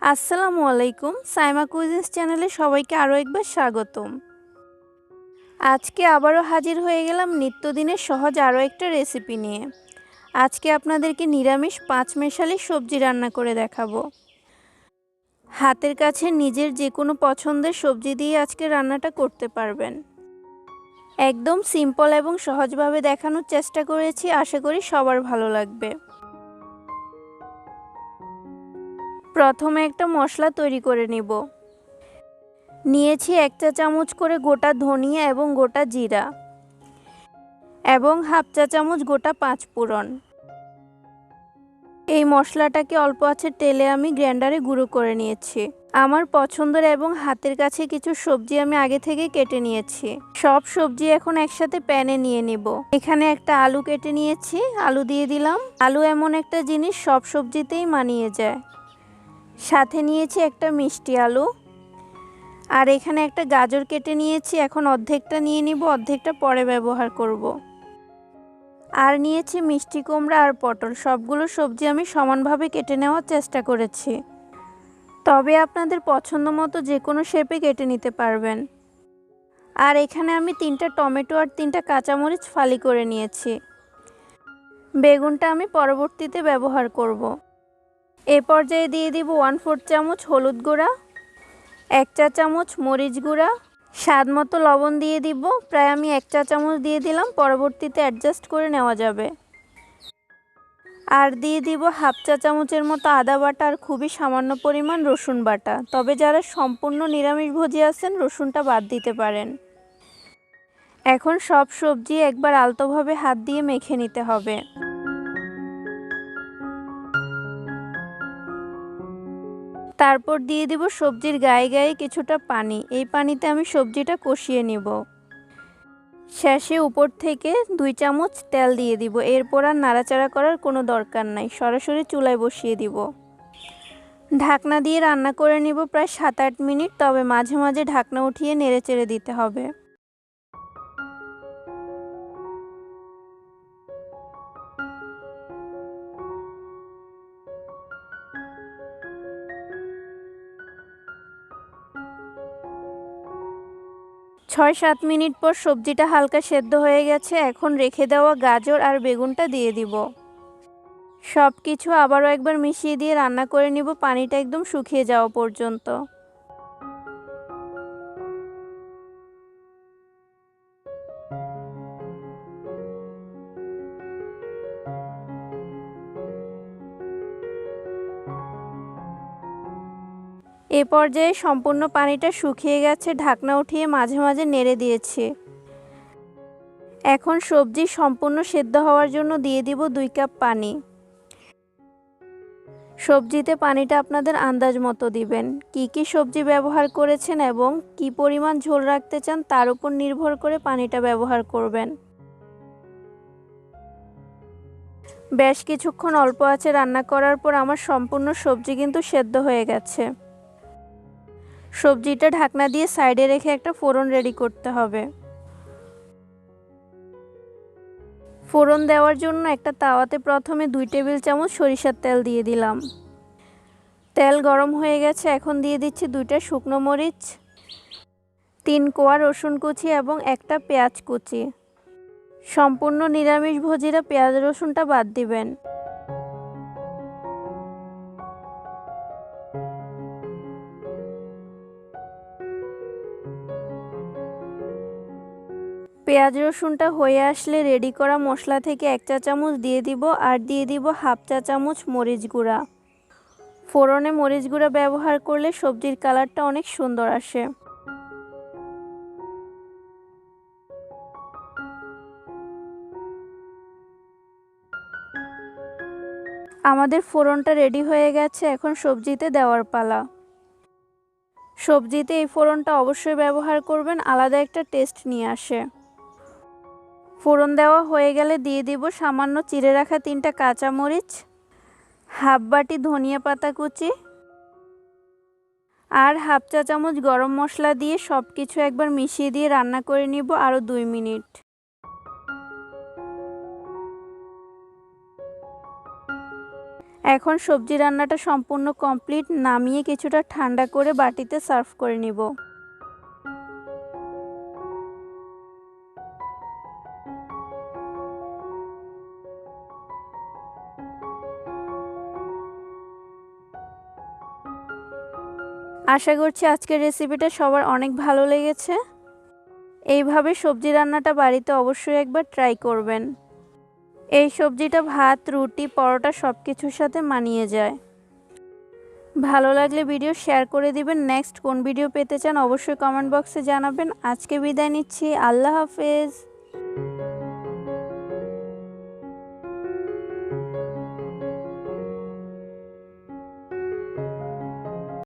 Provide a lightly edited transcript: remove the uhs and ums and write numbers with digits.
আসসালামু আলাইকুম। সাইমা কুইজিন্স চ্যানেলে সবাইকে আরও একবার স্বাগতম। আজকে আবারও হাজির হয়ে গেলাম নিত্যদিনের সহজ আরও একটা রেসিপি নিয়ে। আজকে আপনাদেরকে নিরামিষ পাঁচ মেশালি সবজি রান্না করে দেখাবো। হাতের কাছে নিজের যে কোনো পছন্দের সবজি দিয়ে আজকে রান্নাটা করতে পারবেন। একদম সিম্পল এবং সহজভাবে দেখানোর চেষ্টা করেছি, আশা করি সবার ভালো লাগবে। প্রথমে একটা মশলা তৈরি করে নিব। নিয়েছি 1 চা চামচ করে গোটা ধনিয়া এবং গোটা জিরা এবং হাফ চা চামচ গোটা পাঁচফোড়ন। এই মশলাটাকে অল্প আছে তেলে আমি গ্রাইন্ডারে গুঁড়ো করে নিয়েছি। আমার পছন্দের এবং হাতের কাছে কিছু সবজি আমি আগে থেকে কেটে নিয়েছি। সব সবজি এখন একসাথে প্যানে নিয়ে নিব। এখানে একটা আলু কেটে নিয়েছি, আলু দিয়ে দিলাম। আলু এমন একটা জিনিস সব সবজিতেই মানিয়ে যায়। সাথে নিয়েছি একটা মিষ্টি আলু, আর এখানে একটা গাজর কেটে নিয়েছি। এখন অর্ধেকটা নিয়ে নিব, অর্ধেকটা পরে ব্যবহার করব। আর নিয়েছি মিষ্টি কুমড়া আর পটল। সবগুলো সবজি আমি সমানভাবে কেটে নেওয়ার চেষ্টা করেছি, তবে আপনাদের পছন্দ মতো যে কোনো শেপে কেটে নিতে পারবেন। আর এখানে আমি 3টা টমেটো আর 3টা কাঁচামরিচ ফালি করে নিয়েছি। বেগুনটা আমি পরবর্তীতে ব্যবহার করব। এ পর্যায়ে দিয়ে দিব 1/4 চামচ হলুদ গুঁড়া, 1 চা চামচ মরিচ গুঁড়া, স্বাদ মতো লবণ দিয়ে দিব। প্রায় আমি 1 চা চামচ দিয়ে দিলাম, পরবর্তীতে অ্যাডজাস্ট করে নেওয়া যাবে। আর দিয়ে দিব হাফ চা চামচের মতো আদা বাটা আর খুবই সামান্য পরিমাণ রসুন বাটা। তবে যারা সম্পূর্ণ নিরামিষভোজী আছেন রসুনটা বাদ দিতে পারেন। এখন সব সবজি একবার আলতোভাবে হাত দিয়ে মেখে নিতে হবে। তারপর দিয়ে দিব সবজির গায়ে গায়ে কিছুটা পানি। এই পানিতে আমি সবজিটা কষিয়ে নিব। শেষে উপর থেকে 2 চামচ তেল দিয়ে দিব। এরপর আর নাড়াচাড়া করার কোনো দরকার নাই, সরাসরি চুলায় বসিয়ে দিব। ঢাকনা দিয়ে রান্না করে নিব প্রায় 7-8 মিনিট, তবে মাঝে মাঝে ঢাকনা উঠিয়ে নেড়েচেড়ে দিতে হবে। ছয় 7 মিনিট পর সবজিটা হালকা সেদ্ধ হয়ে গেছে। এখন রেখে দেওয়া গাজর আর বেগুনটা দিয়ে দিব। সব কিছু আবারও একবার মিশিয়ে দিয়ে রান্না করে নিব পানিটা একদম শুকিয়ে যাওয়া পর্যন্ত। এ পর্যায়ে সম্পূর্ণ পানিটা শুকিয়ে গেছে। ঢাকনা উঠিয়ে মাঝে মাঝে নেড়ে দিয়েছি। এখন সবজি সম্পূর্ণ সেদ্ধ হওয়ার জন্য দিয়ে দিব 2 কাপ পানি। সবজিতে পানিটা আপনাদের আন্দাজ মতো দিবেন। কি সবজি ব্যবহার করেছেন এবং কি পরিমাণ ঝোল রাখতে চান তার উপর নির্ভর করে পানিটা ব্যবহার করবেন। বেশ কিছুক্ষণ অল্প আঁচে রান্না করার পর আমার সম্পূর্ণ সবজি কিন্তু সেদ্ধ হয়ে গেছে। সবজিটা ঢাকনা দিয়ে সাইডে রেখে একটা ফোড়ন রেডি করতে হবে। ফোড়ন দেওয়ার জন্য একটা তাওয়াতে প্রথমে 2 টেবিল চামচ সরিষার তেল দিয়ে দিলাম। তেল গরম হয়ে গেছে। এখন দিয়ে দিচ্ছি 2টা শুকনো মরিচ, 3 কোয়া রসুন কুচি এবং একটা পেঁয়াজ কুচি। সম্পূর্ণ নিরামিষভোজীরা পেঁয়াজ রসুনটা বাদ দিবেন। পেঁয়াজ রসুনটা হয়ে আসলে রেডি করা মশলা থেকে 1 চা চামচ দিয়ে দিব, আর দিয়ে দিব হাফ চা চামচ মরিচ গুঁড়া। ফোড়নে মরিচ গুঁড়া ব্যবহার করলে সবজির কালারটা অনেক সুন্দর আসে। আমাদের ফোড়নটা রেডি হয়ে গেছে। এখন সবজিতে দেওয়ার পালা। সবজিতে এই ফোড়নটা অবশ্যই ব্যবহার করবেন, আলাদা একটা টেস্ট নিয়ে আসে। ফোড়ন দেওয়া হয়ে গেলে দিয়ে দিব সামান্য চিড়ে রাখা 3টা কাঁচামরিচ, হাফ বাটি ধনিয়া পাতা কুচি আর হাফ চা চামচ গরম মশলা দিয়ে সব কিছু একবার মিশিয়ে দিয়ে রান্না করে নিব আরও 2 মিনিট। এখন সবজি রান্নাটা সম্পূর্ণ কমপ্লিট, নামিয়ে কিছুটা ঠান্ডা করে বাটিতে সার্ভ করে নিব। আশা করছি আজকের রেসিপিটা সবার অনেক ভালো লেগেছে। এইভাবে সবজি রান্নাটা বাড়িতে অবশ্যই একবার ট্রাই করবেন। এই সবজিটা ভাত, রুটি, পরোটা সব কিছুর সাথে মানিয়ে যায়। ভালো লাগলে ভিডিও শেয়ার করে দিবেন। নেক্সট কোন ভিডিও পেতে চান অবশ্যই কমেন্ট বক্সে জানাবেন। আজকে বিদায় নিচ্ছি। আল্লাহ হাফেজ।